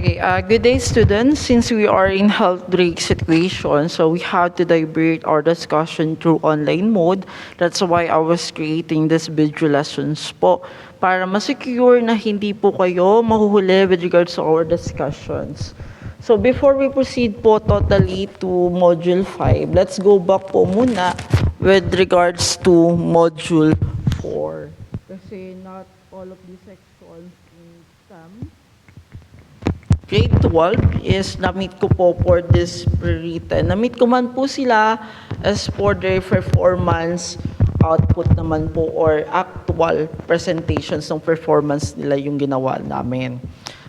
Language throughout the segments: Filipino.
Okay, good day students. Since we are in health break situation, so we have to divert our discussion through online mode. That's why I was creating this video lessons po para ma-secure na hindi po kayo mahuhuli with regards to our discussions. So before we proceed po totally to module 5, let's go back po muna with regards to module 4. Kasi not all of the sections in STEM Grade 12 is na-meet ko po for this pre-written. Na-meet ko man po sila as for their performance output naman po or actual presentations ng performance nila yung ginawa namin.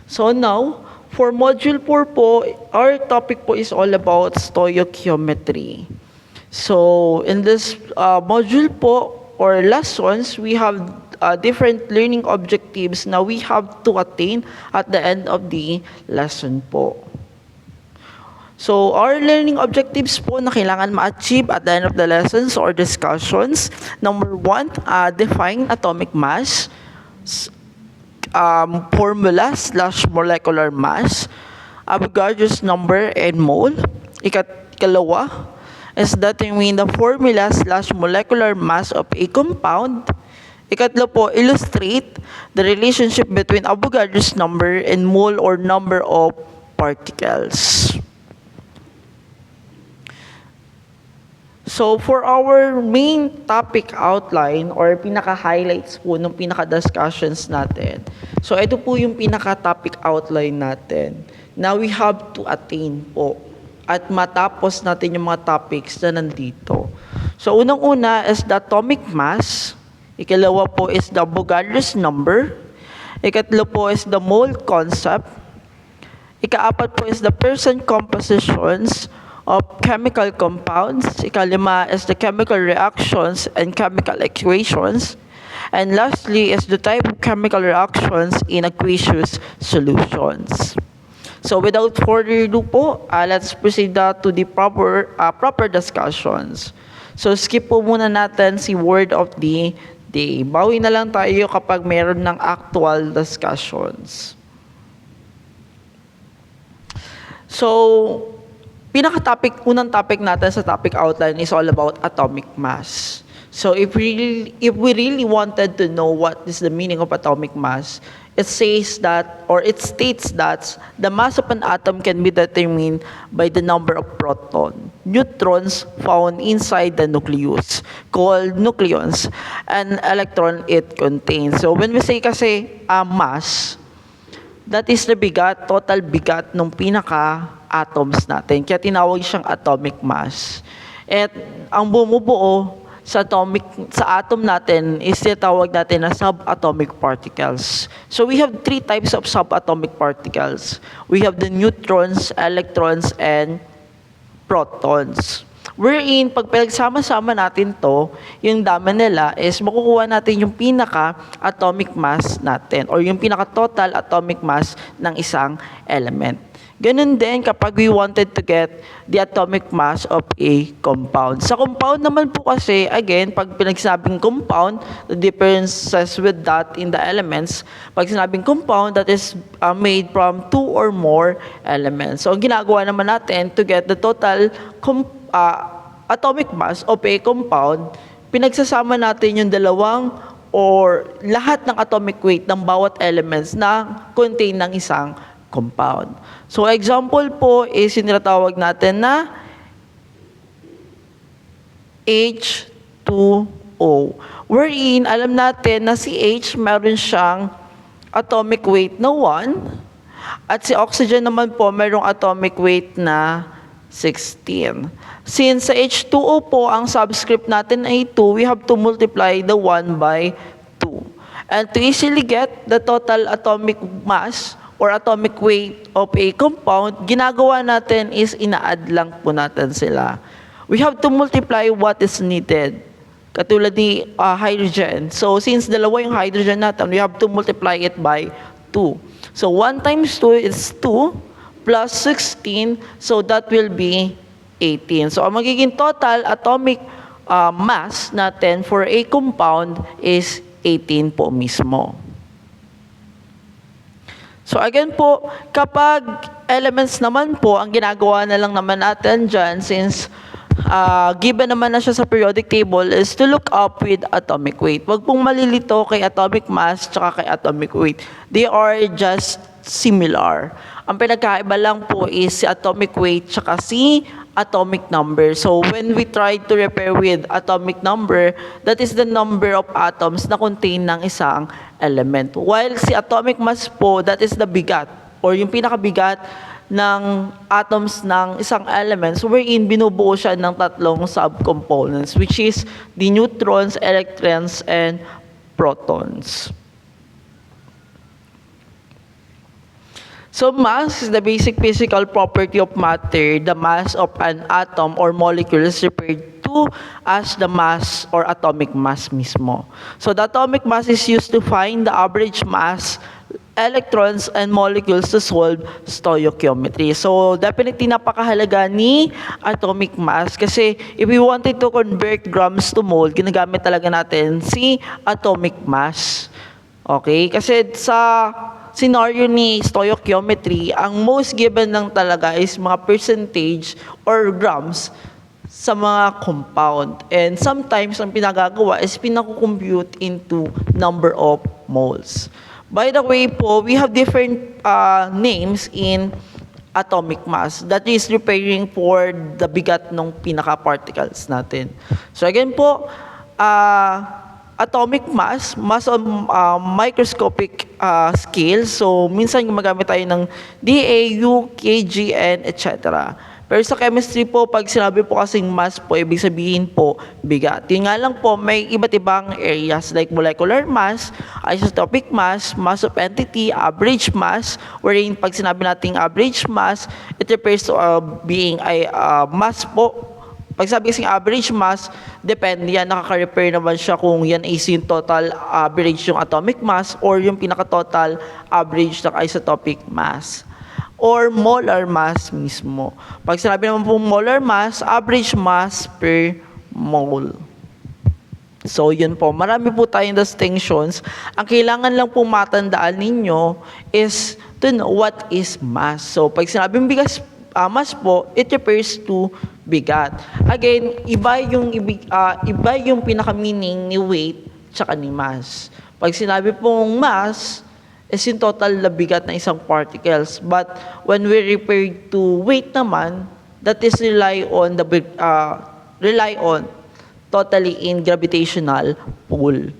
So now, for module 4 po, our topic po is all about stoichiometry. So in this module po or lessons, we have different learning objectives na we have to attain at the end of the lesson po. So, our learning objectives po na kailangan ma-achieve at the end of the lessons or discussions. Number 1, define atomic mass, formula/molecular mass, Avogadro's number and mole. Ikalawa is determine the formula/molecular mass of a compound. Ikatlo po, illustrate the relationship between Avogadro's number and mole or number of particles. So for our main topic outline or pinaka-highlights po ng pinaka-discussions natin. So ito po yung pinaka-topic outline natin. Now we have to attain po at matapos natin yung mga topics na nandito. So unang-una is the atomic mass. Ikalawa po is the Avogadro's number. Ikatlo po is the mole concept. Ikaapat po is the percent compositions of chemical compounds. Ikalima is the chemical reactions and chemical equations. And lastly is the type of chemical reactions in aqueous solutions. So without further ado po, let's proceed to the proper discussions. So skip po muna natin si word of the day. Bawi na lang tayo kapag meron ng actual discussions. So, unang topic natin sa topic outline is all about atomic mass. So, if we really wanted to know what is the meaning of atomic mass, it says that, or it states that the mass of an atom can be determined by the number of neutrons found inside the nucleus, called nucleons, and electron it contains. So when we say kasi mass, that is the total bigat ng pinaka-atoms natin. Kaya tinawag siyang atomic mass. At ang bumubuo sa atom natin is tinatawag natin na subatomic particles. So we have 3 types of subatomic particles. We have the neutrons, electrons, and protons. Wherein, pag pinagsama-sama natin to, yung dami nila is makukuha natin yung pinaka-atomic mass natin or yung pinaka-total atomic mass ng isang element. Ganun din kapag we wanted to get the atomic mass of a compound. Sa compound naman po kasi, again, pag pinagsabing compound, the differences with that in the elements, pag sinabing compound, that is made from 2 or more elements. So, ang ginagawa naman natin to get the total atomic mass of a compound, pinagsasama natin yung dalawang or lahat ng atomic weight ng bawat elements na contain ng isang compound. So, example po is yung tinatawag natin na H2O. Wherein, alam natin na si H meron siyang atomic weight na 1 at si oxygen naman po merong atomic weight na 16. Since sa H2O po, ang subscript natin ay 2, we have to multiply the 1 by 2. And to easily get the total atomic mass or atomic weight of a compound, ginagawa natin is ina-add lang po natin sila. We have to multiply what is needed. Katulad ni hydrogen. So, since dalawa yung hydrogen natin, we have to multiply it by 2. So, 1 times 2 is 2 plus 16. So, that will be 18. So, ang magiging total atomic mass natin for a compound is 18 po mismo. So again po, kapag elements naman po, ang ginagawa na lang naman natin dyan, since given naman na siya sa periodic table, is to look up with atomic weight. Huwag pong malilito kay atomic mass tsaka kay atomic weight. They are just similar. Ang pinagkaiba lang po is si atomic weight tsaka si atomic number. So when we try to repair with atomic number, that is the number of atoms na contain ng isang element. While si atomic mass po, that is the bigat or yung pinakabigat ng atoms ng isang elements wherein binubuo siya ng tatlong subcomponents, which is the neutrons, electrons, and protons. So mass is the basic physical property of matter. The mass of an atom or molecule is referred to as the mass or atomic mass mismo. So the atomic mass is used to find the average mass, electrons, and molecules to solve stoichiometry. So definitely napakahalaga ni atomic mass kasi if we wanted to convert grams to mole, ginagamit talaga natin si atomic mass. Okay? Kasi sa scenario ni stoichiometry, ang most given lang talaga is mga percentage or grams sa mga compound. And sometimes, ang pinagagawa is pinakukompute into number of moles. By the way po, we have different names in atomic mass. That is referring for the bigat ng pinaka-particles natin. So again po, atomic mass, mass on microscopic scale. So, minsan gumagamit tayo ng DAU, kg, etc. Pero sa chemistry po, pag sinabi po kasing mass po, ibig sabihin po, bigat. Yun nga lang po, may iba't ibang areas like molecular mass, isotopic mass, mass of entity, average mass, wherein pag sinabi nating average mass, it refers to being a mass po. Pag sabi kasing average mass, depende yan, nakaka-refer naman siya kung yan is yung total average yung atomic mass or yung pinaka-total average ng isotopic mass or molar mass mismo. Pag sinabi naman po molar mass, average mass per mole. So yun po, marami po tayong distinctions. Ang kailangan lang po matandaan ninyo is to know what is mass. So pag sinabing mass po, it refers to bigat. Again, iba yung pinaka-meaning ni weight tsaka ni mass. Pag sinabi pong mass, is yung total na bigat ng isang particles. But when we refer to weight naman, that is rely on totally in gravitational pull.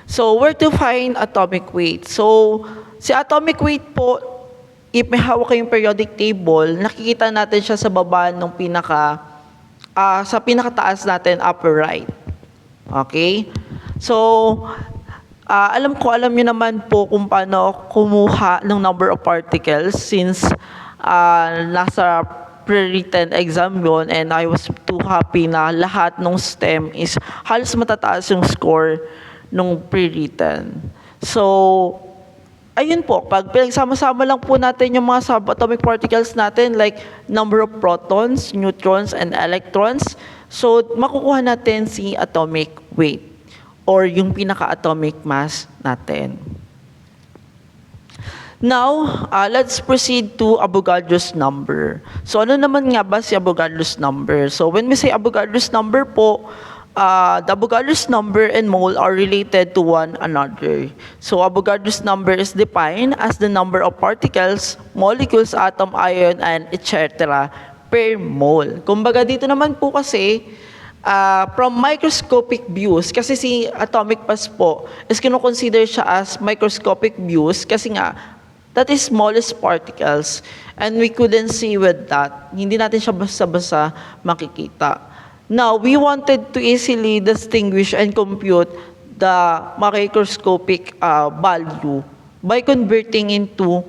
So, where to find atomic weight? So, si atomic weight po, if may hawak kayong periodic table, nakikita natin siya sa baba ng sa pinakataas natin, upper right. Okay? So, alam nyo naman po kung paano kumuha ng number of particles since nasa pre-written exam yun and I was too happy na lahat ng STEM is halos matataas yung score nung pre-written. So, ayun po, pag pinagsama-sama lang po natin yung mga subatomic particles natin like number of protons, neutrons, and electrons, so makukuha natin si atomic weight or yung pinaka-atomic mass natin. Now, let's proceed to Avogadro's number. So ano naman nga ba si Avogadro's number? So when we say Avogadro's number po, the Avogadro's number and mole are related to one another. So Avogadro's number is defined as the number of particles, molecules, atom, ion, and etc. per mole. Kumbaga dito naman po kasi, from microscopic views, kasi si atomic mass po is kino-consider siya as microscopic views kasi nga, that is smallest particles and we couldn't see with that. Hindi natin siya basta-basta makikita. Now, we wanted to easily distinguish and compute the microscopic value by converting into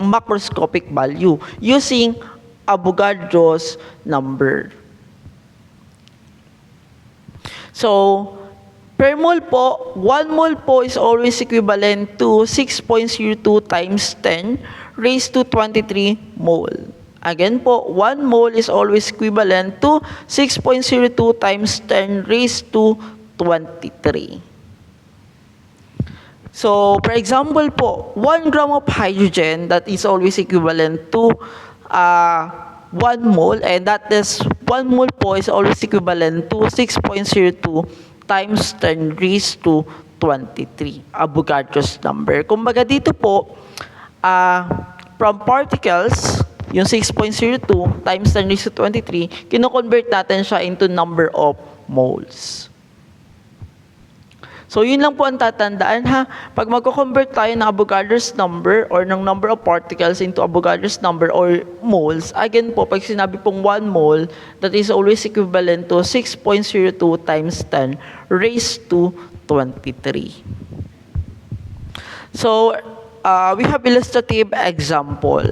macroscopic value using Avogadro's number. So, per mole po, 1 mole po is always equivalent to 6.02 times 10 raised to 23 mole. Again po, 1 mole is always equivalent to 6.02 times 10 raised to 23. So, for example po, 1 gram of hydrogen that is always equivalent to 1 mole, and that is 1 mole po is always equivalent to 6.02 times 10 raised to 23, Avogadro's number. Kumbaga dito po, from particles, yung 6.02 times 10 raised to 23, kino-convert natin siya into number of moles. So, yun lang po ang tatandaan ha. Pag magko-convert tayo ng Avogadro's number or ng number of particles into Avogadro's number or moles, again po, pag sinabi pong 1 mole, that is always equivalent to 6.02 times 10 raised to 23. So, we have illustrative example.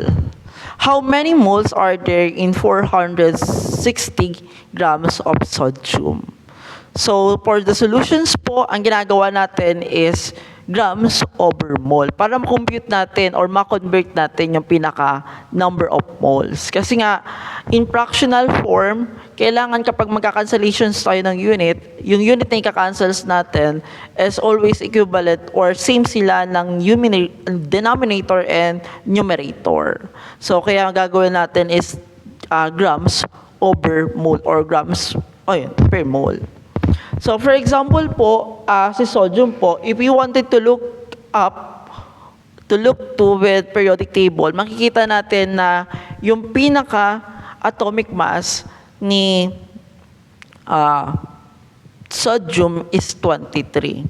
How many moles are there in 460 grams of sodium? So, for the solutions po, ang ginagawa natin is grams over mole para ma-compute natin or ma-convert natin yung pinaka number of moles. Kasi nga, in fractional form, kailangan kapag magka-cancellations tayo ng unit, yung unit na ika-cancels natin is always equivalent or same sila ng denominator and numerator. So, kaya ang gagawin natin is grams over mole or grams per mole. So, for example po, si sodium po, if you wanted to look to with periodic table, makikita natin na yung pinaka atomic mass ni sodium is 23.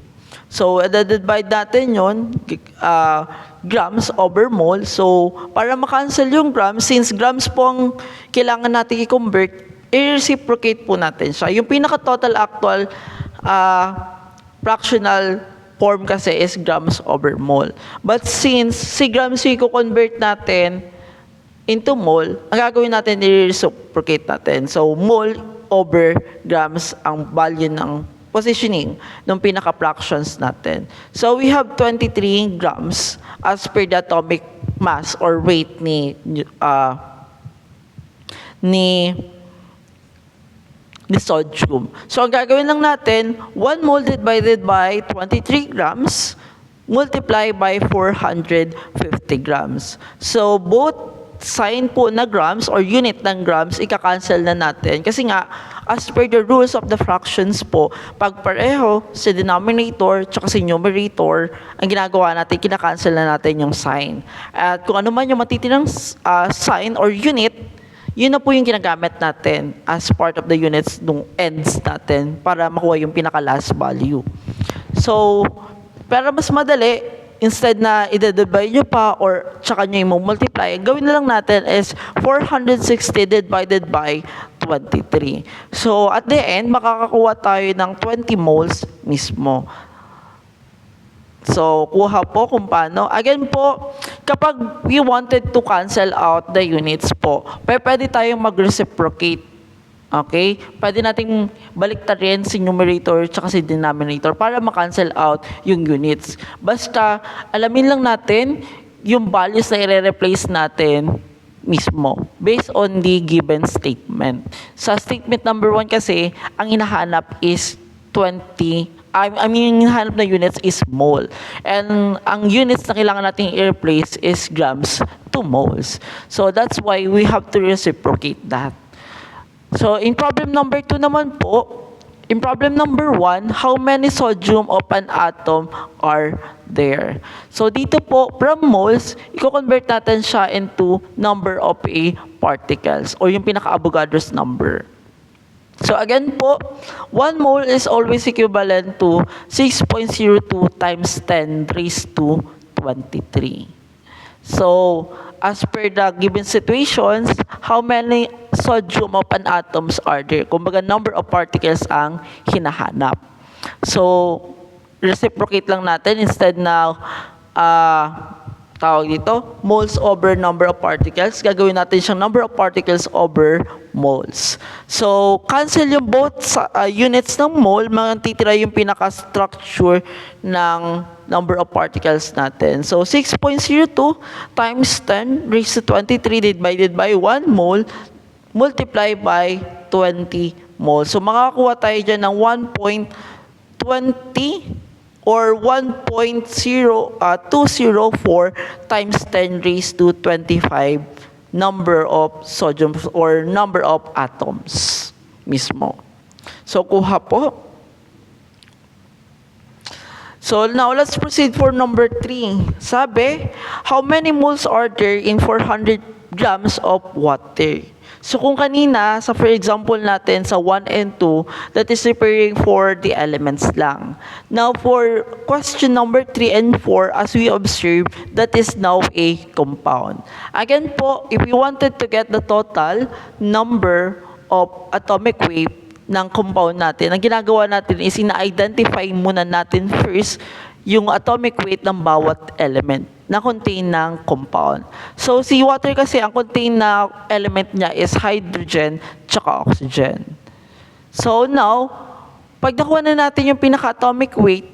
So, divide natin yun, grams over mole. So, para makancel yung grams, since grams po ang kailangan natin i-convert, i-reciprocate po natin siya. Yung pinaka-total actual fractional form kasi is grams over mole. But since si grams yung i-convert natin into mole, ang gagawin natin, i-reciprocate natin. So, mole over grams ang value ng positioning ng pinaka-fractions natin. So, we have 23 grams as per the atomic mass or weight ni sodium. So, ang gagawin lang natin, 1 mole divided by 23 grams multiply by 450 grams. So, both sign po na grams or unit ng grams, ika-cancel na natin. Kasi nga, as per the rules of the fractions po, pag pareho sa denominator tsaka sa numerator, ang ginagawa natin, kina-cancel na natin yung sign. At kung ano man yung matitirang sign or unit, yun na po yung ginagamit natin as part of the units ng ends natin para makuha yung pinaka-last value. So, para mas madali, instead na i-divide nyo pa or tsaka nyo yung multiply, gawin na lang natin is 460 divided by 23. So, at the end, makakakuha tayo ng 20 moles mismo. So, kuha po kung paano. Again po, kapag we wanted to cancel out the units po, pwede tayong mag-reciprocate. Okay? Pwede nating baliktarin si numerator at si denominator para ma-cancel out yung units. Basta, alamin lang natin yung values na i-replace natin mismo based on the given statement. Sa statement number 1 kasi, ang hinahanap is 20 yung hinahanap na units is mole. And ang units na kailangan natin i-replace is grams to moles. So that's why we have to reciprocate that. So in problem number 2 naman po, in problem number 1, how many sodium of an atom are there? So dito po, from moles, i-convert natin siya into number of particles or yung pinaka-Avogadro's number. So again po, 1 mole is always equivalent to 6.02 times 10 raised to 23. So, as per the given situations, how many sodium of an atoms are there? Kumbaga, number of particles ang hinahanap. So, reciprocate lang natin instead na tawag dito, moles over number of particles. Gagawin natin siyang number of particles over moles. So, cancel yung both units ng mole, matitira yung pinaka-structure ng number of particles natin. So, 6.02 times 10 raised to 23 divided by 1 mole multiply by 20 moles. So, makakakuha tayo dyan ng 1.20 or 1.0204 times 10 raised to 25 number of sodium or number of atoms mismo. So, kuha po. So, now let's proceed for number 3. Sabi, how many moles are there in 400 grams of water? So, kung kanina, sa for example natin sa 1 and 2, that is referring for the elements lang. Now, for question number 3 and 4, as we observe, that is now a compound. Again po, if we wanted to get the total number of atomic weight ng compound natin, ang ginagawa natin is ina-identify muna natin first yung atomic weight ng bawat element na contain ng compound. So, si water kasi, ang contain na element niya is hydrogen tsaka oxygen. So, now, pag nakuha na natin yung pinaka-atomic weight,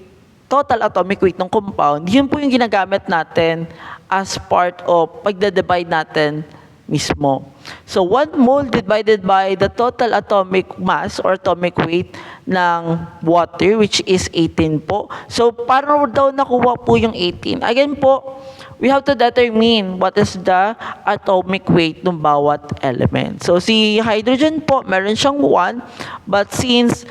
total atomic weight ng compound, yun po yung ginagamit natin as part of pagdadivide natin mismo. So, 1 mole divided by the total atomic mass or atomic weight ng water, which is 18 po. So, paano daw nakuha po yung 18? Again po, we have to determine what is the atomic weight ng bawat element. So, si hydrogen po, meron siyang 1, but since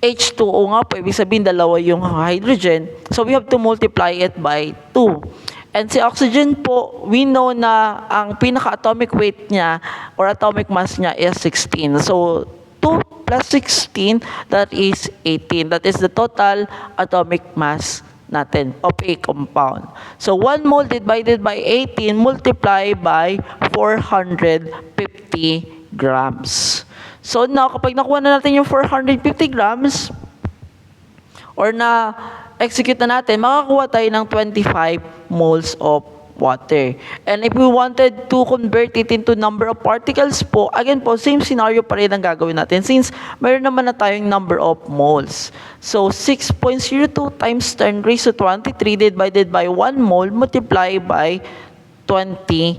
H2O nga po, ibig sabihin dalawa yung hydrogen, so we have to multiply it by 2. And si oxygen po, we know na ang pinaka-atomic weight niya or atomic mass niya is 16. So, 2 plus 16, that is 18. That is the total atomic mass natin of a compound. So, 1 mole divided by 18 multiplied by 450 grams. So, now, kapag nakuha na natin yung 450 grams, or na execute na natin, makakuha tayo ng 25 moles of water. And if we wanted to convert it into number of particles po, again po, same scenario pa rin ang gagawin natin since mayroon naman na tayong number of moles. So, 6.02 times 10 raised to 23 divided by 1 mole multiplied by 25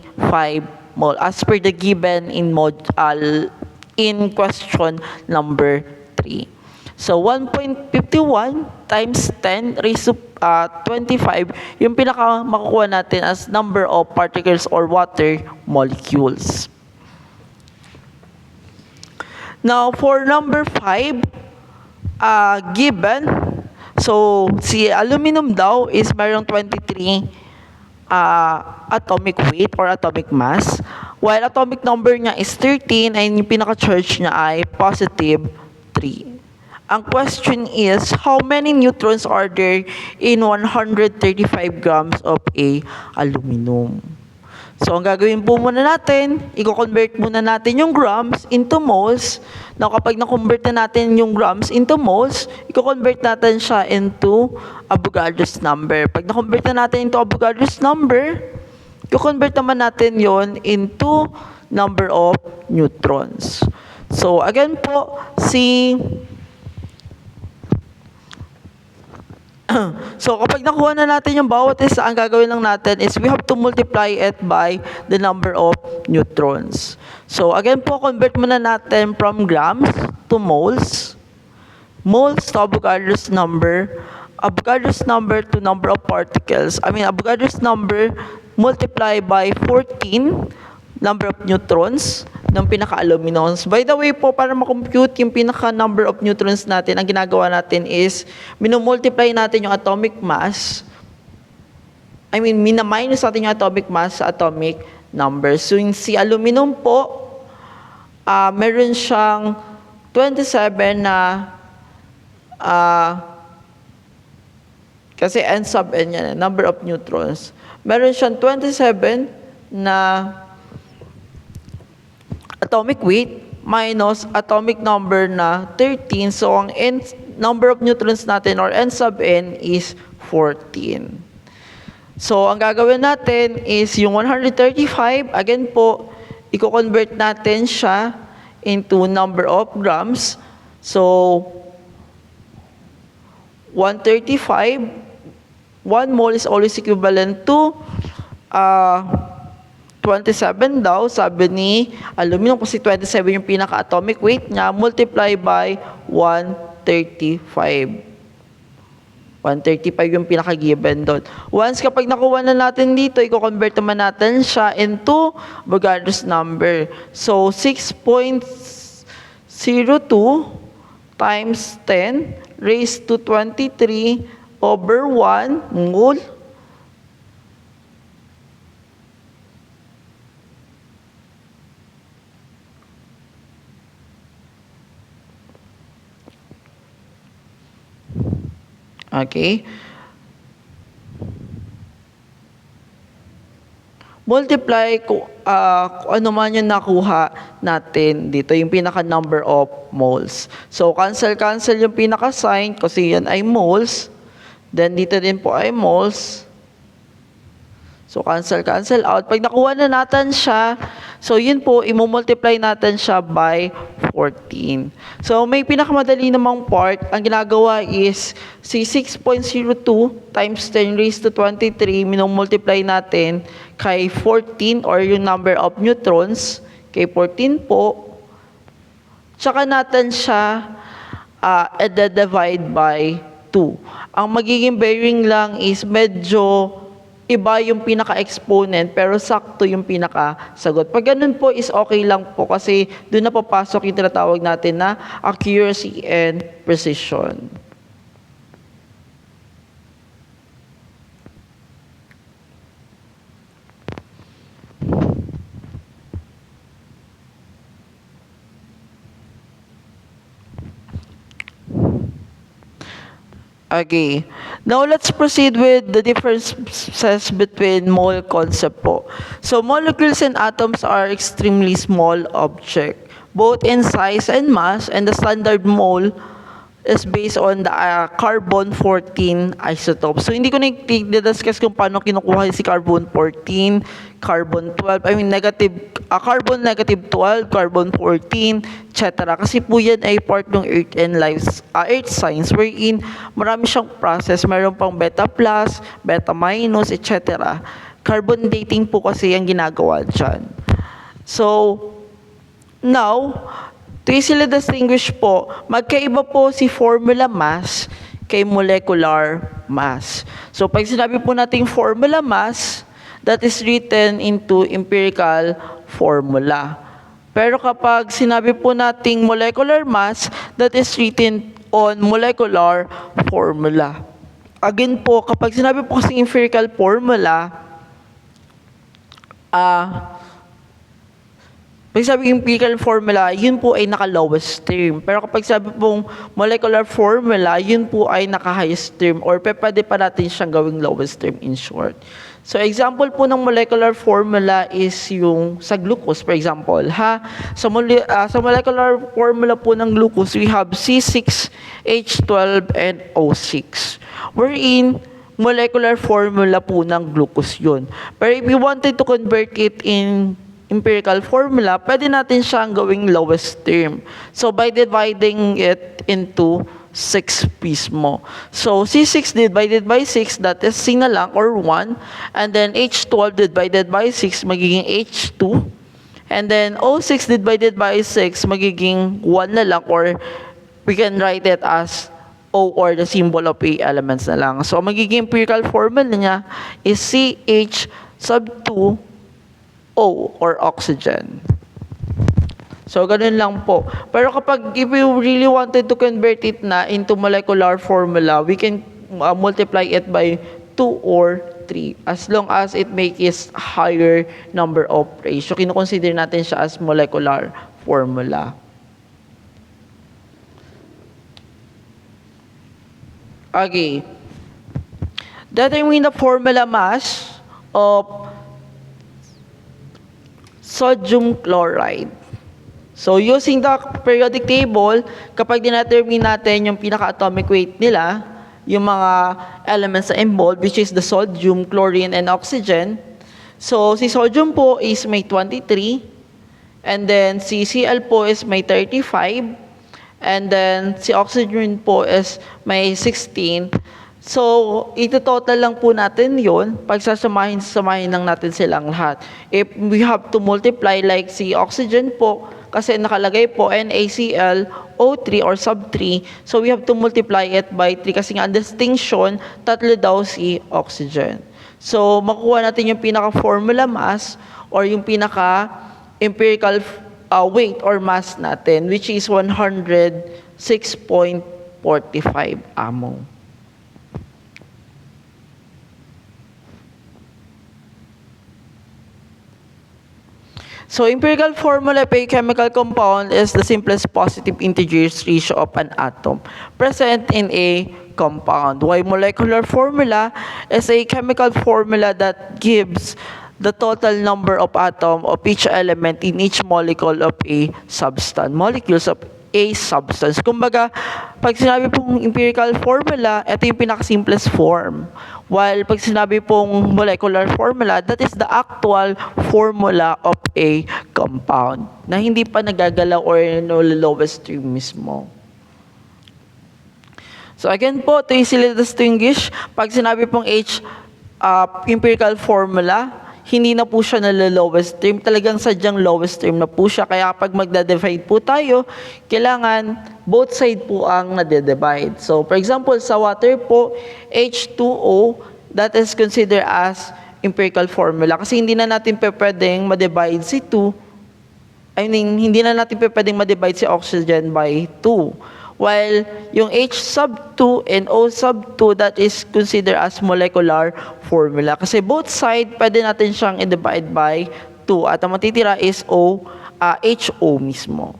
mole as per the given in question number 3. So, 1.51 times 10 raised to 25, yung pinaka makukuha natin as number of particles or water molecules. Now, for number 5, given, so, si aluminum daw is mayroong 23 atomic weight or atomic mass, while atomic number niya is 13 and yung pinaka-charge niya ay positive 3. Ang question is, how many neutrons are there in 135 grams of a aluminum? So, ang gagawin po muna natin, i-convert muna natin yung grams into moles. Now, kapag na-convert na natin yung grams into moles, i-convert natin siya into Avogadro's number. Pag na-convert na natin into Avogadro's number, i-convert naman natin yon into number of neutrons. So, again po, so, kapag nakuha na natin yung bawat isa, ang gagawin lang natin is we have to multiply it by the number of neutrons. So, again po, convert muna natin from grams to moles. Moles to Avogadro's number. Avogadro's number to number of particles. Avogadro's number multiplied by 14 number of neutrons ng pinaka-aluminums. By the way po, para makompute yung pinaka-number of neutrons natin, ang ginagawa natin is, minumultiply natin yung atomic mass, mina-minus natin yung atomic mass sa atomic number. So, yung si aluminum po, meron siyang 27 na, kasi N sub N yan, number of neutrons. Meron siyang 27 na atomic weight minus atomic number na 13. So, ang number of neutrons natin or N sub N is 14. So, ang gagawin natin is yung 135, again po, i-convert natin siya into number of grams. So, 135, 1 mole is always equivalent to 27 daw, sabi ni aluminum, kasi 27 yung pinaka-atomic weight niya, multiply by 135. 135 yung pinaka-given doon. Once kapag nakuha na natin dito, i-convert naman natin siya into Avogadro's number. So, 6.02 times 10 raised to 23 over 1 mole. Okay. Multiply kung ano man yung nakuha natin dito, yung pinaka number of moles. So, cancel yung pinaka sign kasi yan ay moles. Then, dito din po ay moles. So, cancel out. Pag nakuha na natin siya, so yun po, i-multiply natin siya by 14. So, may pinakamadali namang part. Ang ginagawa is, si 6.02 times 10 raised to 23, minumultiply natin kay 14 or yung number of neutrons, kay 14 po. Tsaka natin siya divide by 2. Ang magiging bearing lang is medyo iba yung pinaka-exponent pero sakto yung pinaka-sagot. Pag ganun po is okay lang po kasi doon na papasok yung tinatawag natin na accuracy and precision. Okay. Now, let's proceed with the differences between mole concept po. So, molecules and atoms are extremely small object, both in size and mass, and the standard mole is based on the carbon-14 isotope. So, hindi ko na-discuss kung paano kinukuha si carbon-14, carbon-12, carbon-12, carbon-14, etc. Kasi po yan ay part ng Earth and Earth science wherein marami siyang process. Mayroon pang beta plus, beta minus, etc. Carbon dating po kasi ang ginagawa dyan. So, now, to easily distinguish po, magkaiba po si formula mass kay molecular mass. So, pag sinabi po nating formula mass, that is written into empirical formula. Pero kapag sinabi po nating molecular mass, that is written on molecular formula. Again po, kapag sinabi po kasi empirical formula, pag sabi empirical formula, yun po ay naka-lowest term. Pero kapag sabi pong molecular formula, yun po ay naka-highest term or pwede pa natin siyang gawing lowest term in short. So example po ng molecular formula is yung sa glucose, for example. Sa molecular formula po ng glucose, we have C6H12 and O6. Wherein, molecular formula po ng glucose yun. Pero if you wanted to convert it in empirical formula, pwede natin siyang gawing lowest term. So, by dividing it into 6 mismo. So, C6 divided by 6, that is C na lang, or 1. And then, H12 divided by 6, magiging H2. And then, O6 divided by 6, magiging 1 na lang, or we can write it as O or the symbol of A elements na lang. So, magiging empirical formula niya is CH sub 2 O or oxygen. So, ganun lang po. Pero kapag if you really wanted to convert it na into molecular formula, we can multiply it by 2 or 3 as long as it makes higher number of ratio. Kino-consider natin siya as molecular formula. Okay. Determine the formula mass of sodium chloride. So, using the periodic table, kapag dinatermine natin yung pinaka-atomic weight nila, yung mga elements na involved, which is the sodium, chlorine, and oxygen. So, si sodium po is may 23, and then si Cl po is may 35, and then si oxygen po is may 16. So, ito-total lang po natin yun. Pag sasamahin lang natin silang lahat. If we have to multiply, like si oxygen po, kasi nakalagay po NaClO3 or sub 3. So we have to multiply it by 3 kasi nga ang distinction, tatlo daw si oxygen. So makukuha natin yung pinaka-formula mass or yung pinaka-empirical weight or mass natin, which is 106.45 amo. So empirical formula of a chemical compound is the simplest positive integers ratio of an atom present in a compound. While molecular formula is a chemical formula that gives the total number of atoms of each element in each molecule of a substance. Molecules of a substance. Kumbaga, pag sinabi pong empirical formula, ito yung pinaka-simplest form. While pag sinabi pong molecular formula, that is the actual formula of a compound na hindi pa nagagalaw or no lowest stream mismo. So again po, to easily distinguish, pag sinabi pong empirical formula, hindi na po siya na lowest stream. Talagang sadyang lowest stream na po siya. Kaya pag magda-divide po tayo, kailangan both side po ang nade-divide. So, for example, sa water po, H2O, that is considered as empirical formula. Kasi hindi na natin pwedeng ma-divide si 2. Hindi na natin pwedeng ma-divide si oxygen by 2. While yung H sub 2 and O sub 2, that is considered as molecular formula. Kasi both side, pwede natin siyang i-divide by 2. At ang matitira is HO mismo.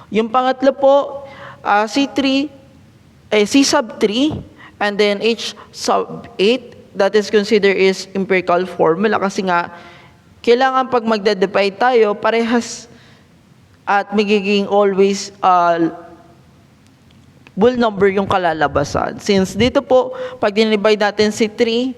Yung pangatlo po, C sub 3, and then H sub 8, that is considered is empirical formula. Kasi nga, kailangan pag magde-divide tayo, parehas at magiging always whole number yung kalalabasan. Since dito po, pag dinivide natin si 8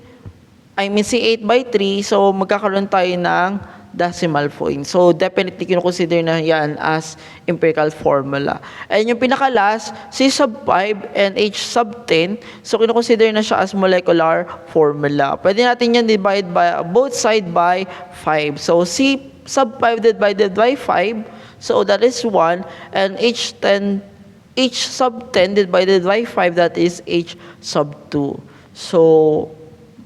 by 3, so magkakaroon tayo ng decimal point. So definitely kino-consider na yan as empirical formula. And yung pinaka-last, C sub 5 and H sub 10, so kino-consider na siya as molecular formula. Pwede natin yan divide by both side by 5. So C sub 5 divided by 5, so that is 1, and H sub 10 divided by 5, that is H sub 2. So,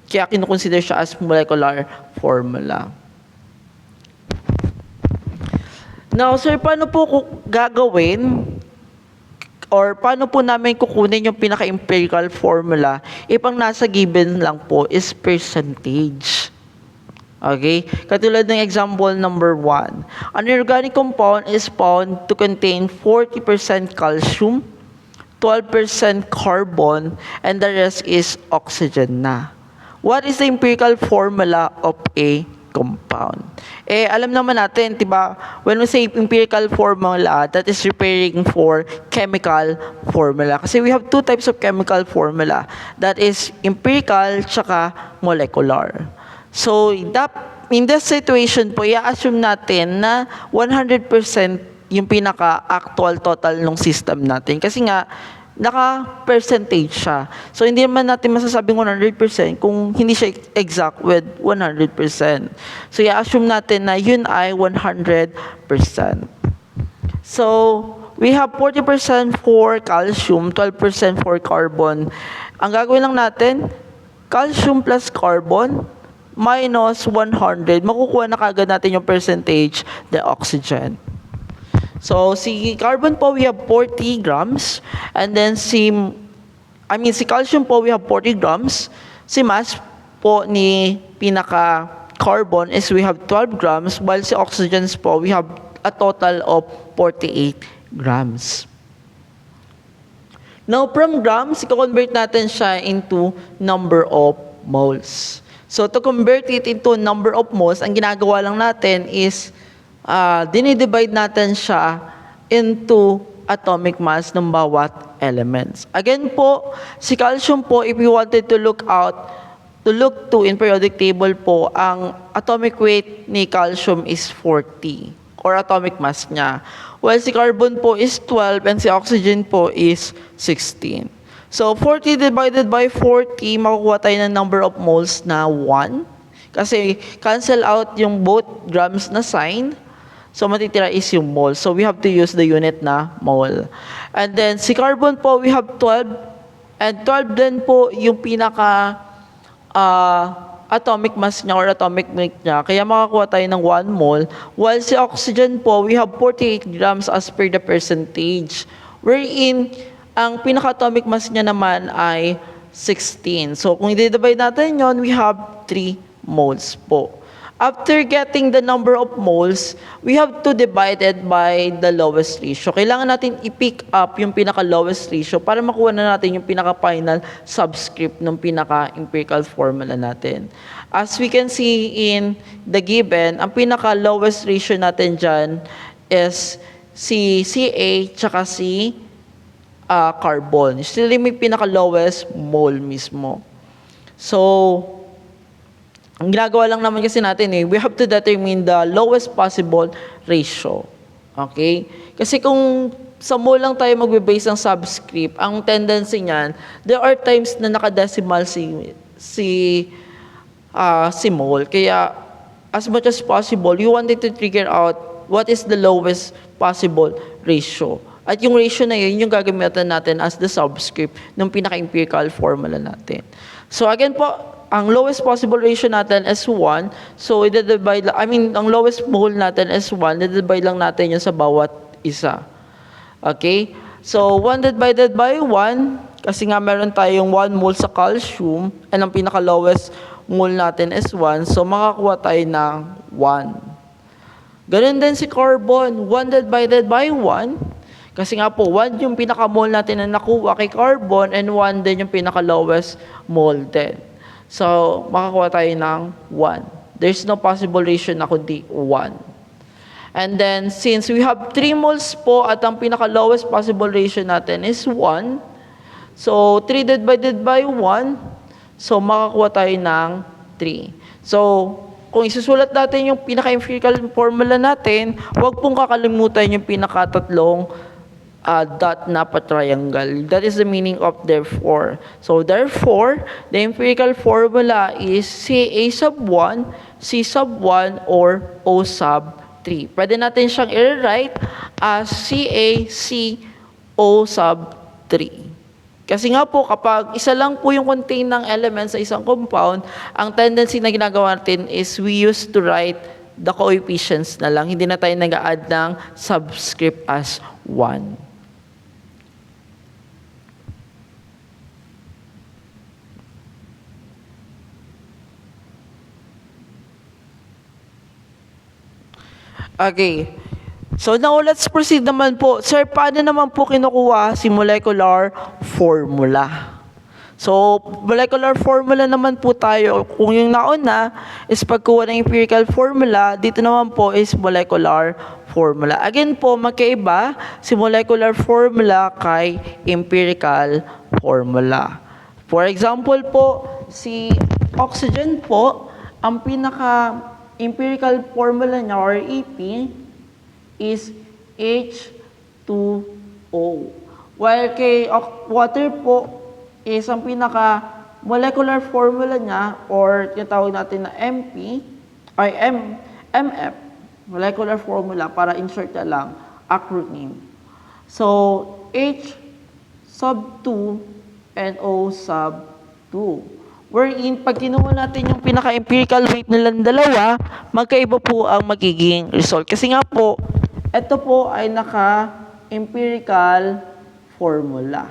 kaya kino-consider siya as molecular formula. Now, sir, paano po gagawin or paano po namin kukunin yung pinaka-empirical formula if ang nasa given lang po is percentage? Okay? Katulad ng example number 1. An organic compound is found to contain 40% calcium, 12% carbon, and the rest is oxygen na. What is the empirical formula of a compound? Alam naman natin, diba, when we say empirical formula, that is referring for chemical formula. Kasi we have two types of chemical formula. That is empirical tsaka molecular. So, in this situation po, i-assume natin na 100% yung pinaka-actual total ng system natin. Kasi nga, naka-percentage siya. So, hindi naman natin masasabing 100% kung hindi siya exact with 100%. So, i-assume natin na yun ay 100%. So, we have 40% for calcium, 12% for carbon. Ang gagawin lang natin, calcium plus carbon, minus 100, makukuha na kagad natin yung percentage, the oxygen. So, si carbon po, we have 40 grams. And then, si calcium po, we have 40 grams. Si mass po ni pinaka-carbon is we have 12 grams. While si oxygens po, we have a total of 48 grams. Now, from grams, i-convert natin siya into number of moles. So, to convert it into number of moles, ang ginagawa lang natin is dinidivide natin siya into atomic mass ng bawat elements. Again po, si calcium po, if you wanted to look to in periodic table po, ang atomic weight ni calcium is 40 or atomic mass niya. While si carbon po is 12 and si oxygen po is 16. So, 40 divided by 40, makukuha tayo ng number of moles na 1. Kasi cancel out yung both grams na sign. So, matitira is yung mole. So, we have to use the unit na mole. And then, si carbon po, we have 12. And 12 din po yung pinaka atomic mass niya or atomic weight niya. Kaya makakuha tayo ng 1 mole. While si oxygen po, we have 48 grams as per the percentage. Wherein, ang pinaka-atomic mass niya naman ay 16. So, kung i-divide natin yon, we have 3 moles po. After getting the number of moles, we have to divide it by the lowest ratio. Kailangan natin i-pick up yung pinaka-lowest ratio para makuha na natin yung pinaka-final subscript ng pinaka-empirical formula natin. As we can see in the given, ang pinaka-lowest ratio natin dyan is si Ca tsaka si carbon. Still may pinaka-lowest mole mismo. So, ang ginagawa lang naman kasi natin we have to determine the lowest possible ratio. Okay? Kasi kung sa mole lang tayo magbe-base ng subscript, ang tendency niyan, there are times na nakadecimal si mole. Kaya, as much as possible, you wanted to figure out what is the lowest possible ratio. At yung ratio na yun, yung gagamitan natin as the subscript ng pinaka-empirical formula natin. So again po, ang lowest possible ratio natin is 1. So, ang lowest mole natin is 1. I-divide lang natin yun sa bawat isa. Okay? So, 1 divided by 1, kasi nga meron tayong 1 mole sa calcium, and ang pinaka-lowest mole natin is 1. So, makakuha tayo ng 1. Ganun din si carbon, 1 divided by 1. Kasi nga po, 1 yung pinaka-mole natin na nakuha kay carbon, and 1 din yung pinaka-lowest mole din. So, makakuha tayo ng 1. There's no possible ratio na kundi 1. And then, since we have 3 moles po at ang pinaka-lowest possible ratio natin is 1, so 3 divided by 1, so makakuha tayo ng 3. So, kung isusulat natin yung pinaka-empirical formula natin, huwag pong kakalimutan yung pinaka-tatlong dot na pa-triangle. That is the meaning of therefore. So, therefore, the empirical formula is Ca sub 1, C sub 1, or O sub 3. Pwede natin siyang i-write as Ca, C, O sub 3. Kasi nga po, kapag isa lang po yung contain ng elements sa isang compound, ang tendency na ginagawa natin is we used to write the coefficients na lang. Hindi na tayo nag-add ng subscript as 1. Okay. So now let's proceed naman po. Sir, paano naman po kinukuha si molecular formula? So, molecular formula naman po tayo. Kung yung nauna is pagkuha ng empirical formula, dito naman po is molecular formula. Again po, magkaiba si molecular formula kay empirical formula. For example po, si oxygen po, ang empirical formula niya or EP is H2O. While kay water po is ang molecular formula niya or tinatawag natin na MF, molecular formula para insert na lang acronym. So, H sub 2 and O sub 2. Wherein, pag kinuha natin yung pinaka-empirical weight nilang dalawa, magkaiba po ang magiging result. Kasi nga po, ito po ay naka-empirical formula.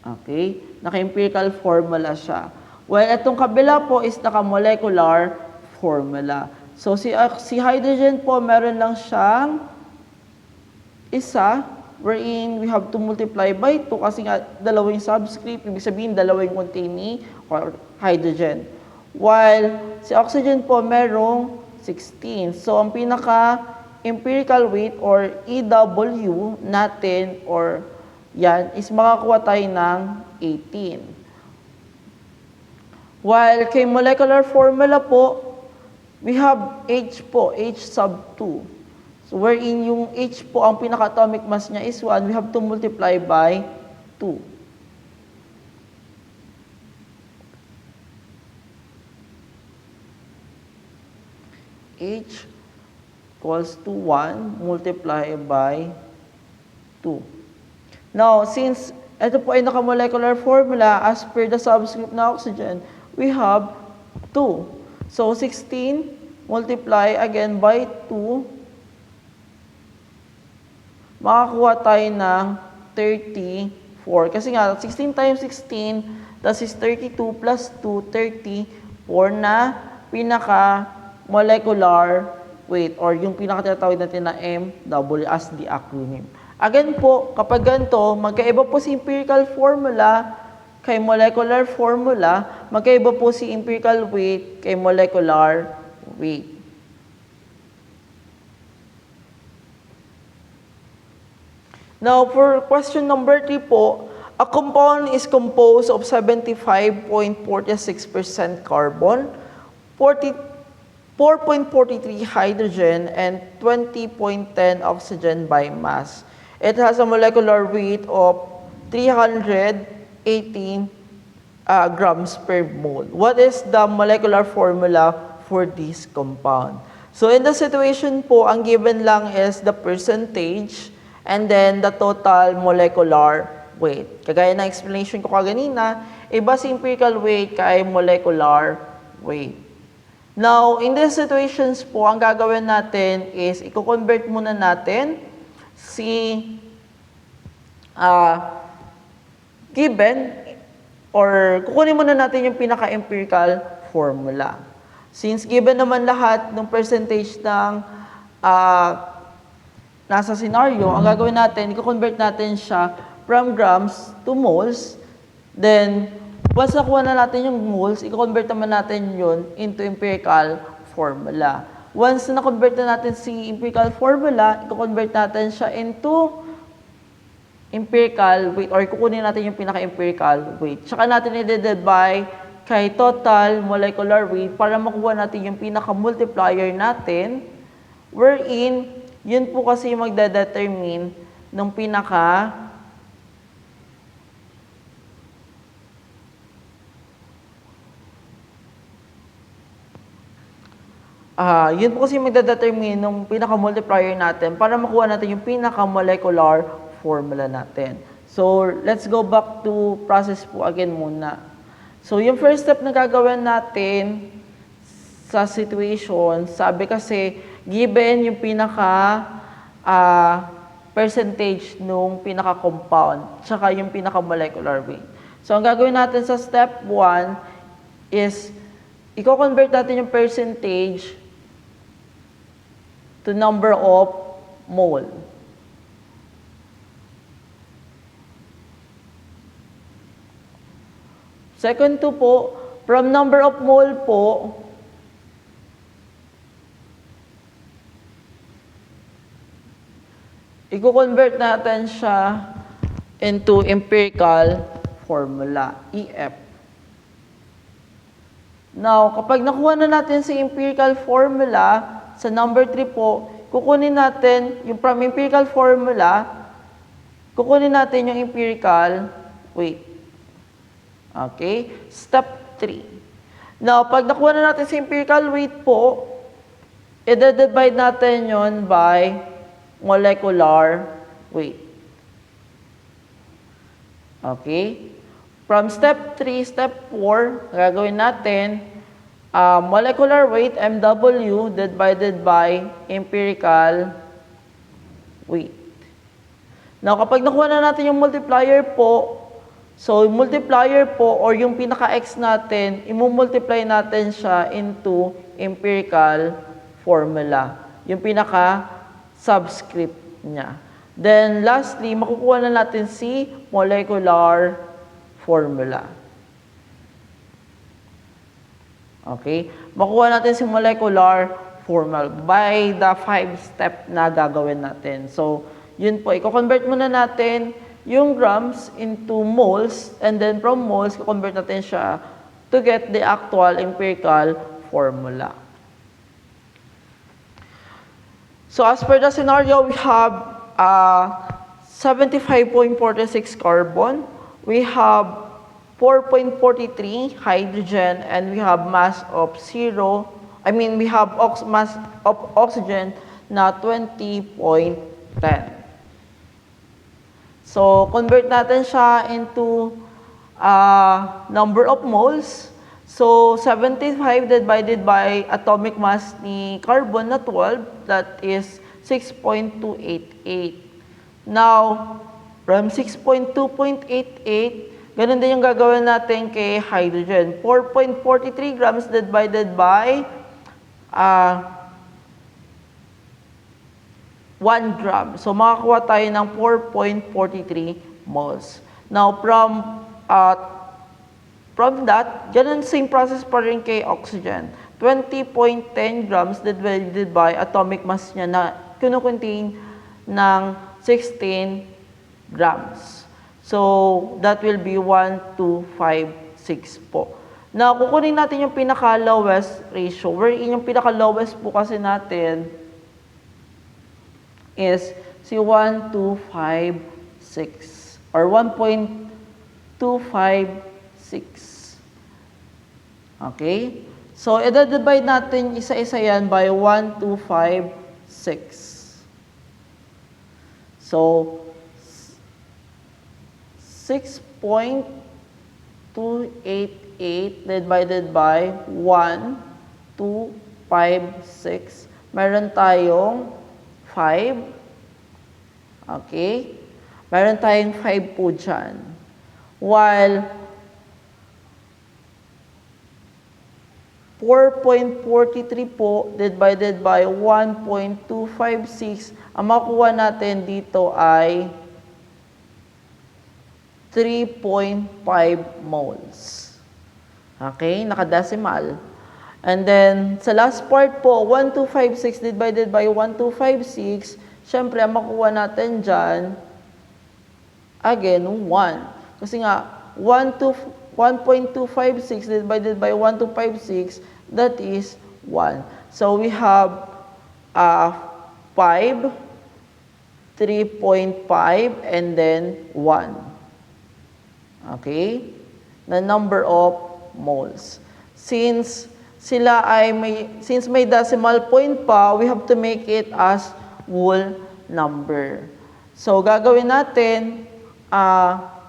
Okay? Naka-empirical formula siya. While itong kabila po is naka-molecular formula. So, si hydrogen po, meron lang siyang isa, wherein we have to multiply by 2 kasi nga dalawa yung subscript, ibig sabihin dalawa yung containing or hydrogen. While si oxygen po merong 16. So ang pinaka-empirical weight or EW natin or yan is makakuha tayo ng 18. While kay molecular formula po, we have H po, H sub 2. So, wherein yung H po, ang pinaka-atomic mass niya is 1, we have to multiply by 2. H equals to 1 multiplied by 2. Now, since ito po ay naka-molecular formula, as per the subscript na oxygen, we have 2. So, 16 multiply again by 2, makakuha tayo ng 34. Kasi nga, 16 times 16, that is 32 plus 2, 34 na pinaka-molecular weight or yung pinaka-tinatawag natin na MW as the acronym. Again po, kapag ganito, magkaiba po si empirical formula kay molecular formula, magkaiba po si empirical weight kay molecular weight. Now, for question number 3 po, a compound is composed of 75.46% carbon, 4.43 hydrogen, and 20.10 oxygen by mass. It has a molecular weight of 318 grams per mole. What is the molecular formula for this compound? So in the situation po, ang given lang is the percentage and then the total molecular weight. Kagaya ng explanation ko kaganina, iba si empirical weight kay molecular weight. Now, in these situations po, ang gagawin natin is i-convert muna natin si given or kukunin muna natin yung pinaka-empirical formula. Since given naman lahat ng percentage ng nasa scenario, ang gagawin natin, i-convert natin siya from grams to moles. Then, once nakuha na natin yung moles, i-convert naman natin yun into empirical formula. Once na na-convert na natin si empirical formula, i-convert natin siya into empirical weight or kukunin natin yung pinaka-empirical weight. Tsaka natin i-divide kay total molecular weight para makuha natin yung pinaka-multiplier natin wherein yun po kasi magdedetermine ng pinaka yun po kasi magdedetermine ng pinaka-multiplier natin para makuha natin yung pinaka-molecular formula natin. So, let's go back to process po again muna. So, yung first step na gagawin natin sa situation, sabi kasi, given yung pinaka percentage nung pinaka-compound, tsaka yung pinaka-molecular weight. So, ang gagawin natin sa step 1 is, i-convert natin yung percentage to number of mole. Second to po, from number of mole po, i-convert natin siya into empirical formula, EF. Now, kapag nakuha na natin si empirical formula, sa number 3 po, kukunin natin yung from empirical formula, kukunin natin yung empirical weight. Okay? Step 3. Now, pag nakuha na natin si empirical weight po, i-divide natin yon by molecular weight. Okay? From step 3, step 4, gagawin natin, molecular weight, MW, divided by empirical weight. Now, kapag nakuha na natin yung multiplier po, so yung multiplier po, or yung pinaka-x natin, imumultiply natin siya into empirical formula. Yung pinaka-subscript niya. Then, lastly, makukuha na natin si molecular formula. Okay? Makuha natin si molecular formula by the 5-step na gagawin natin. So, yun po. I-convert muna natin yung grams into moles, and then from moles, i-convert natin siya to get the actual empirical formula. So, as per the scenario, we have 75.46 carbon, we have 4.43 hydrogen, and we have mass of 0. I mean, we have mass of oxygen na 20.10. So, convert natin siya into number of moles. So, 75 divided by atomic mass ni carbon na 12, that is 6.288. Now, from 6.2.88, ganun din yung gagawin natin kay hydrogen. 4.43 grams divided by 1 gram. So, makakuha tayo ng 4.43 moles. Now, from that, ganun same process pa rin kay oxygen. 20.10 grams divided by atomic mass niya na kinukontain ng 16 grams. So, that will be 1 to 5, 6 po. Now, kukunin natin yung pinaka-lowest ratio. Wherein yung pinaka-lowest po kasi natin is si 1 to 5, 6 or 1.256. Okay? So, i-divide natin isa-isa yan by 1, 2, 5, 6. So, 6.288 divided by 1, 2, 5, 6. Meron tayong 5. Okay? Meron tayong 5 po dyan. While 4.43 po divided by 1.256, ang makuha natin dito ay 3.5 moles. Okay? Nakadecimal. And then, sa last part po, 1256 divided by 1256, syempre, ang makuha natin dyan, again, 1. Kasi nga, 1.256 divided by 1256, that is 1. So, we have 5, 3.5, and then 1. Okay? The number of moles. Since may decimal point pa, we have to make it as whole number. So, gagawin natin,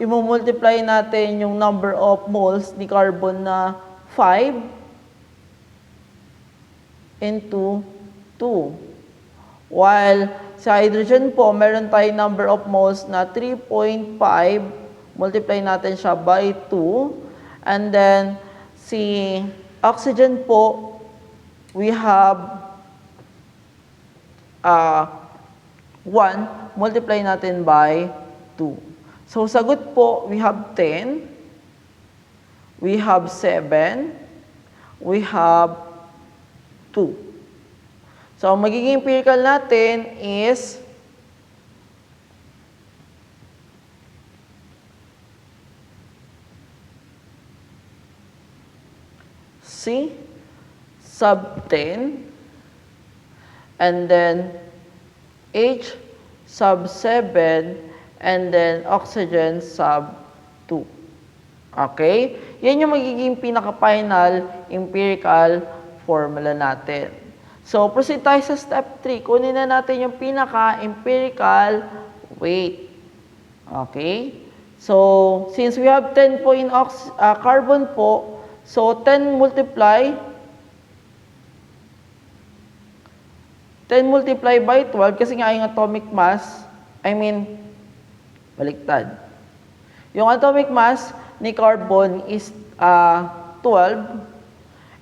i-multiply natin yung number of moles ni carbon na 5 into 2. While sa hydrogen po, meron tayong number of moles na 3.5, multiply natin siya by 2. And then, si oxygen po, we have 1, multiply natin by 2. So, sagot po, we have 10, we have 7, we have 2. So, ang magiging empirical natin is C sub 10, and then H sub 7, and then oxygen sub 2. Okay? Yan yung magiging pinaka-final empirical formula natin. So, proceed tayo sa step 3. Kunin na natin yung pinaka-empirical weight. Okay? So, since we have 10 po in carbon po, so 10 multiply by 12, kasi nga yung atomic mass, baliktad. Yung atomic mass ni carbon is 12,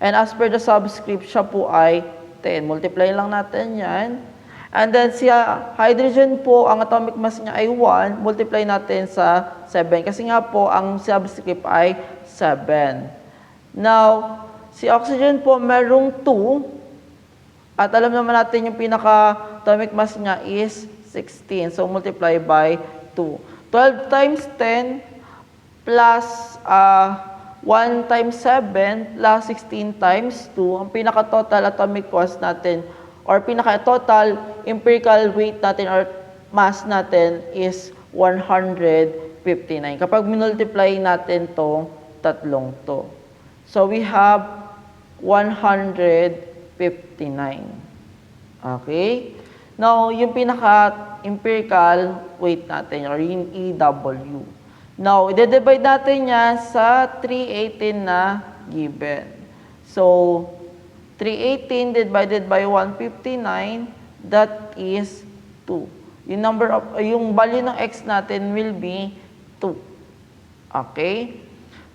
and as per the subscript, siya po ay 10. Multiply lang natin yan. And then si hydrogen po, ang atomic mass niya ay 1, multiply natin sa 7. Kasi nga po, ang subscript ay 7. Now, si oxygen po merong 2, at alam naman natin yung pinaka-atomic mass niya is 16. So, multiply by 2. 12 times 10 plus 1 times 7 plus 16 times 2. Ang pinaka-total atomic mass natin or pinaka-total empirical weight natin or mass natin is 159. Kapag minultiply natin tong tatlong to. So, we have 159. Okay? Now, yung pinaka-empirical weight natin, or yung EW. Now, i-divide natin yan sa 318 na given. So, 318 divided by 159, that is 2. Yung value ng x natin will be 2. Okay?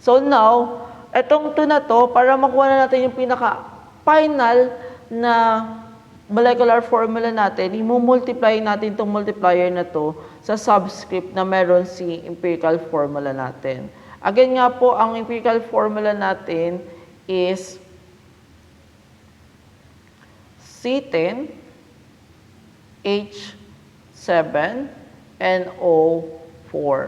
So now, etong 2 na to, para makuha na natin yung pinaka-final na molecular formula natin, i-multiply natin itong multiplier na to sa subscript na meron si empirical formula natin. Again nga po, ang empirical formula natin is C10, H7, NO4.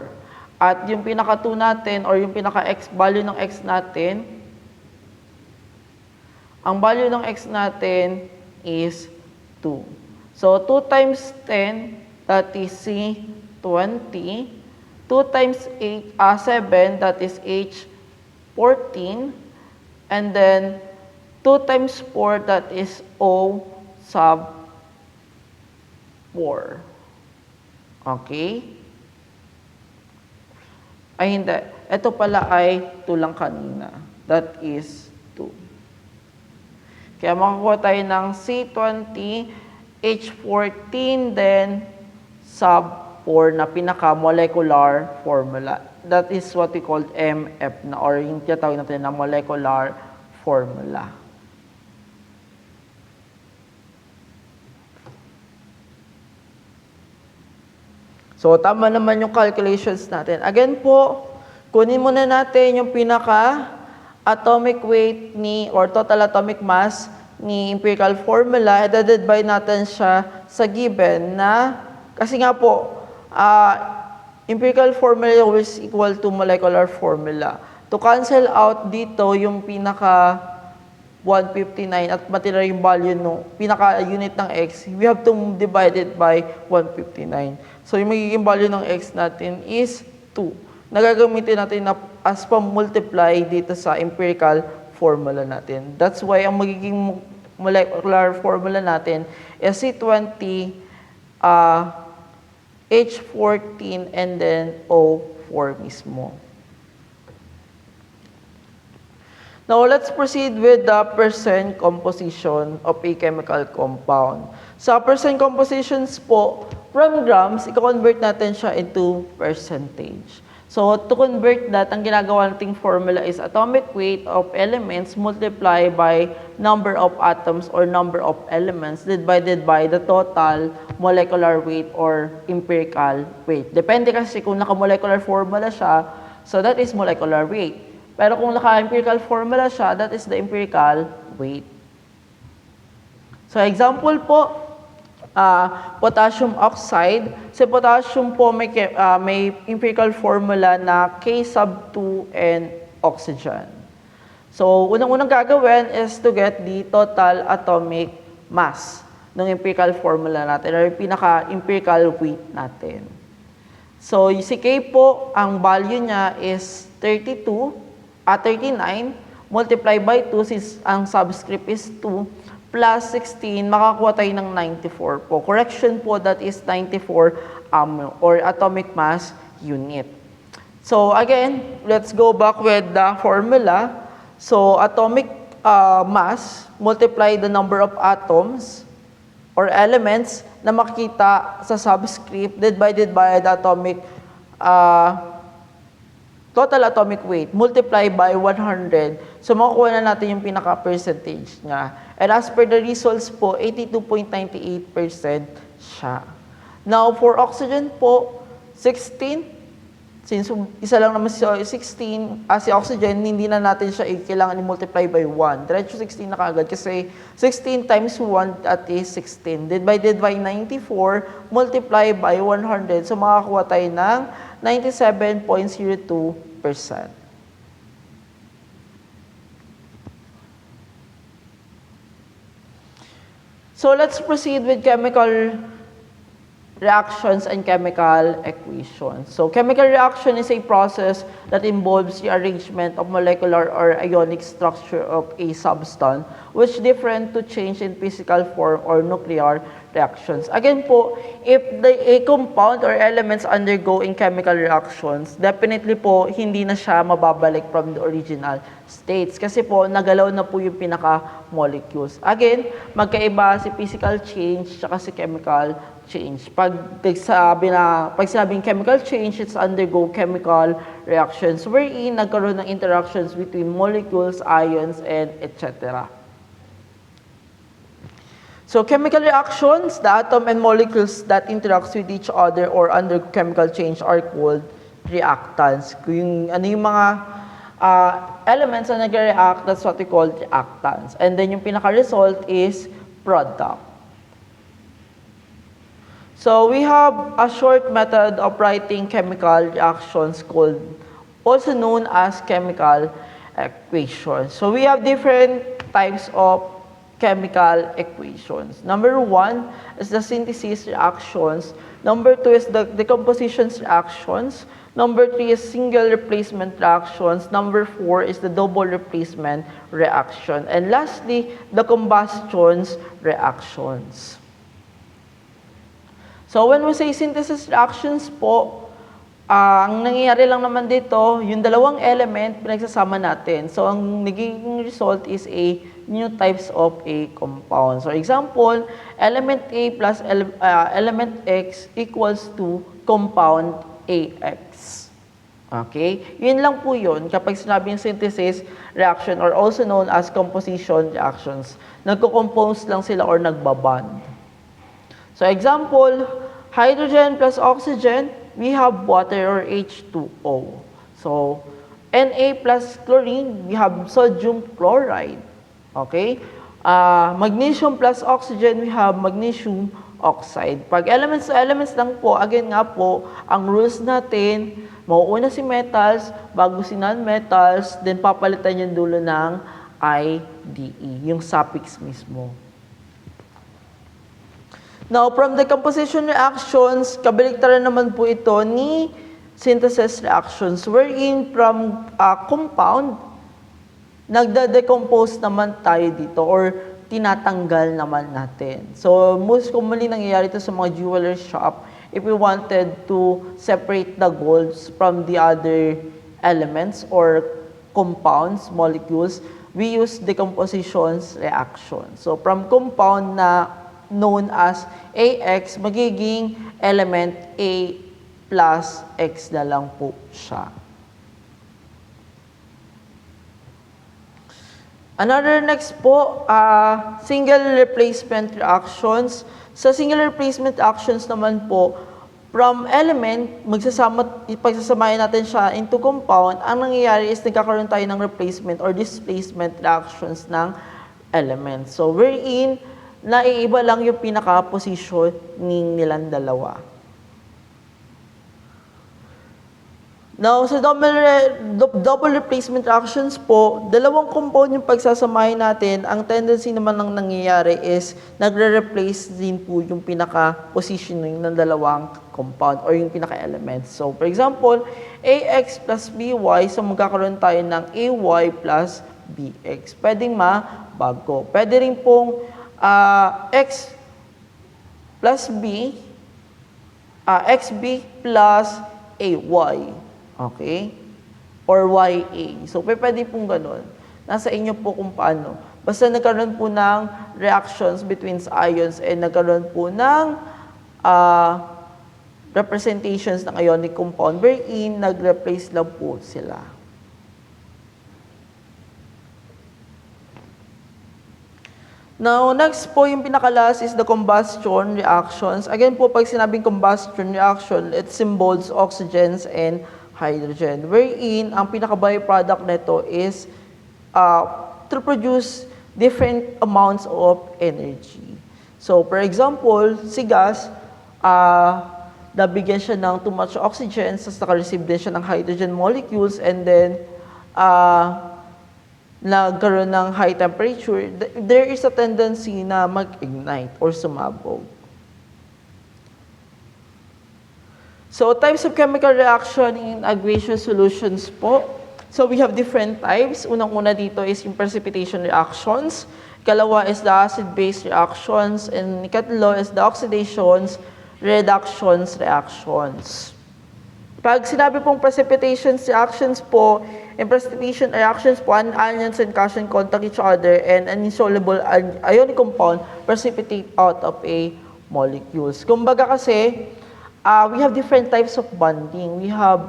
At yung pinaka-2 natin, or yung pinaka-x, value ng x natin, ang value ng x natin is 2. So, 2 times 10, that is C20. 2 times 7, that is H14. And then, 2 times 4, that is O sub 4. Okay? Ay, hindi. Ito pala ay 2 lang kanina. That is 2. Kaya makakuha tayo ng C20, H14, then sub 4 na pinaka-molecular formula. That is what we called MF na, or yung tinatawag natin na molecular formula. So, tama naman yung calculations natin. Again po, kunin muna natin yung pinaka-atomic weight or total atomic mass ni empirical formula. I-divide natin siya sa given na, kasi nga po, empirical formula is equal to molecular formula. To cancel out dito yung pinaka 159 at matira yung value no pinaka-unit ng x, we have to divide it by 159. So, yung magiging value ng x natin is 2. Nagagamitin natin na as pa-multiply dito sa empirical formula natin. That's why ang magiging molecular formula natin is C20, H14, and then O4 mismo. Now, let's proceed with the percent composition of a chemical compound. Sa percent compositions po, from grams, i-convert natin siya into percentage. So, to convert that, ang ginagawa nating formula is atomic weight of elements multiplied by number of atoms or number of elements divided by the total molecular weight or empirical weight. Depende kasi kung naka-molecular formula siya, so that is molecular weight. Pero kung naka-empirical formula siya, that is the empirical weight. So, example po, potassium oxide. Sa potassium po, may empirical formula na K sub 2 and oxygen. So, unang-unang gagawin is to get the total atomic mass ng empirical formula natin, or pinaka-empirical weight natin. So, si K po, ang value niya is 39, multiply by 2, since ang subscript is 2, plus 16, makakuha tayo ng 94 po. Correction po, that is 94 or atomic mass unit. So again, let's go back with the formula. So atomic mass, multiply the number of atoms or elements na makita sa subscript divided by the atomic total atomic weight, multiply by 100. So, makukuha na natin yung pinaka-percentage niya. And as per the results po, 82.98% siya. Now, for oxygen po, 16. Since isa lang naman si 16, si oxygen, hindi na natin siya kailangan i-multiply by 1. Diretso 16 na kagad kasi 16 times 1, that is 16. Divided by 94, multiply by 100. So, makakuha tayo ng 97.02%. So let's proceed with chemical reactions and chemical equations. So chemical reaction is a process that involves the arrangement of molecular or ionic structure of a substance which different to change in physical form or nuclear reactions. Again po, if a compound or elements undergoing chemical reactions, definitely po, hindi na siya mababalik from the original states. Kasi po, nagalaw na po yung pinaka-molecules. Again, magkaiba si physical change tsaka si chemical change. Pag sinabing chemical change, it's undergo chemical reactions wherein nagkaroon ng interactions between molecules, ions, and etc. So chemical reactions, the atom and molecules that interacts with each other or under chemical change are called reactants. Kung yung mga elements na nag-react, that's what we call reactants. And then yung pinaka-result is product. So we have a short method of writing chemical reactions called, also known as chemical equations. So we have different types of chemical equations. Number 1 is the synthesis reactions. Number 2 is the decomposition reactions. Number 3 is single replacement reactions. Number 4 is the double replacement reaction. And lastly, the combustions reactions. So when we say synthesis reactions po, ang nangyayari lang naman dito, yung dalawang element, pinagsasama natin. So ang naging result is a new types of a compound. So example, element A plus element X equals to compound AX. Okay? Yun lang po yun kapag sinabing synthesis reaction or also known as composition reactions. Nagko-compose lang sila or nagbabond. So example, hydrogen plus oxygen, we have water or H2O. So Na plus chlorine, we have sodium chloride. Okay? Magnesium plus oxygen, we have magnesium oxide. Pag elements to elements lang po, again nga po, ang rules natin, mauuna si metals, bago si non-metals, then papalitan yung dulo ng IDE, yung suffix mismo. Now, from the composition reactions, kabaliktaran naman po ito ni synthesis reactions, wherein from compound, nagda-decompose naman tayo dito or tinatanggal naman natin. So, most commonly nangyayari ito sa mga jeweler shop if we wanted to separate the golds from the other elements or compounds, molecules, we use decomposition reaction. So, from compound na known as AX, magiging element A plus X na lang po siya. Another next po, single replacement reactions. Sa single replacement reactions naman po, from element, pagsasamahin natin siya into compound, ang nangyayari is nagkakaroon tayo ng replacement or displacement reactions ng element. So, wherein, naiiba lang yung pinaka-positioning nilang dalawa. Now, sa double replacement reactions po, dalawang compound yung pagsasamahin natin. Ang tendency naman ng nangyayari is nagre-replace din po yung pinaka-positioning ng dalawang compound or yung pinaka-element. So, for example, AX plus BY, so magkakaroon tayo ng AY plus BX. Pwedeng mabago. Pwede rin pong X plus B, XB plus AY. Okay? Or YA. So, pwede pong ganun. Nasa inyo po kung paano. Basta nagkaroon po ng reactions between ions and nagkaroon po ng representations ng ionic compound wherein nag-replace lang po sila. Now, next po yung pinakalas is the combustion reactions. Again po, pag sinabing combustion reaction, it symbols oxygens and hydrogen. Wherein, ang pinaka-byproduct nito is to produce different amounts of energy. So, for example, si gas, nabigyan siya ng too much oxygen, so naka-receive din siya ng hydrogen molecules, and then, nagkaroon ng high temperature, there is a tendency na mag-ignite or sumabog. So, types of chemical reaction in aqueous solutions po. So, we have different types. Unang-una dito is yung precipitation reactions. Ikalawa is the acid-base reactions. And ikatlo is the oxidations, reductions, reactions. Pag sinabi pong precipitations reactions po, and precipitation reactions po, anions and cation contact each other, and an insoluble ionic compound precipitate out of a molecules. Kumbaga kasi, we have different types of bonding. We have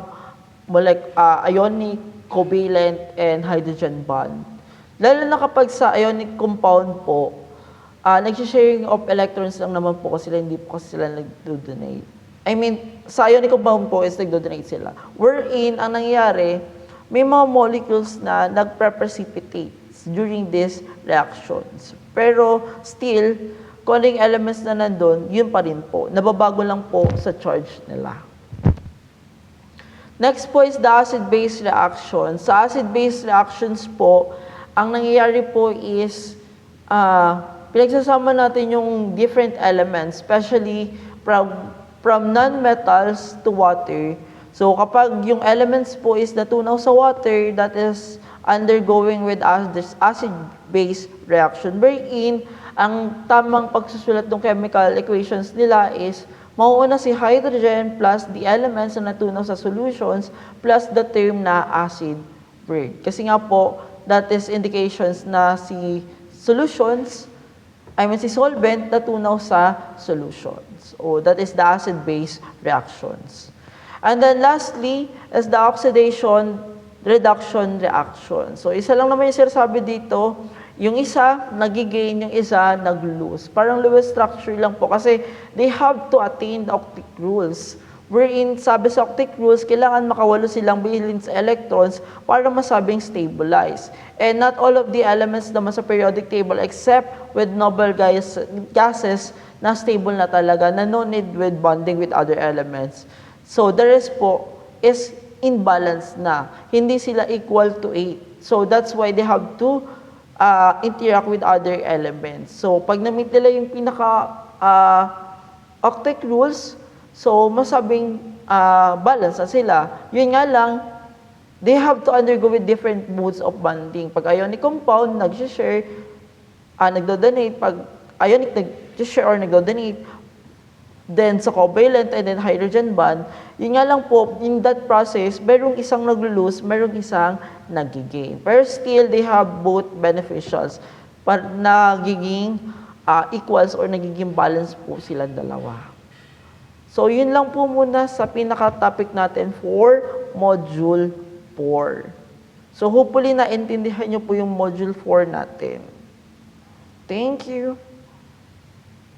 ionic, covalent, and hydrogen bond. Lalo na kapag sa ionic compound po, nag-sharing of electrons lang naman po kasi hindi po kasi sila nag-donate. I mean, sa ionic compound po is nag-donate sila. Wherein, ang nangyayari, may mga molecules na nagpre-precipitate during these reactions. Pero still, kung ano yung elements na nandun, yun pa rin po. Nababago lang po sa charge nila. Next po is the acid-base reaction. Sa acid-base reactions po, ang nangyayari po is, pinagsasama natin yung different elements, especially from non-metals to water. So kapag yung elements po is natunaw sa water, that is undergoing with acid-base reaction. Wherein, ang tamang pagsusulat ng chemical equations nila is mauuna si hydrogen plus the elements na natunaw sa solutions plus the term na acid word. Kasi nga po, that is indications na si solutions, si solvent natunaw sa solutions. So that is the acid-base reactions. And then lastly is the oxidation reduction reaction. So isa lang naman yung sinasabi dito, yung isa nagigain, yung isa nag-lose. Parang Lewis structure lang po kasi they have to attain the octet rules. Wherein sabi sa octet rules, kailangan makawalo silang bilhin sa electrons para masabing stabilize. And not all of the elements naman sa periodic table except with noble gases na stable na talaga, na no need with bonding with other elements. So the rest po is imbalance na. Hindi sila equal to 8. So that's why they have to interact with other elements. So pag na-meet nila yung octet rules, so masabing balance na sila. Yun nga lang, they have to undergo with different modes of bonding. Pag ionic compound, nag-share, nagdo-donate. Pag ionic, nag-share or nagdo-donate. Then sa covalent and then hydrogen bond, yun nga lang po, in that process, merong isang nag-lose, merong isang nag-gain. Pero still, they have both beneficials. Nagiging equals or nagiging balance po sila dalawa. So, yun lang po muna sa pinaka-topic natin for Module 4. So, hopefully, naintindihan nyo po yung Module 4 natin. Thank you.